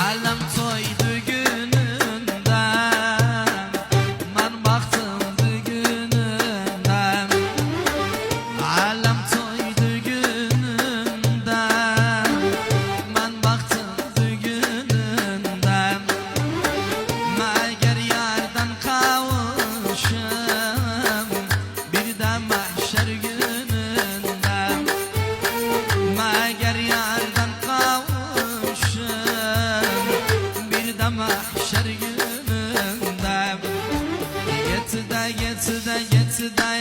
Alem toydu gününden, ben baktımdı gününden. Alem toydu gününden, ben baktımdı gününden. Meğer yardan kavuşum bir de mahşer gününden. Meğer yardan kavuşum bir de mahşer gününde. Git de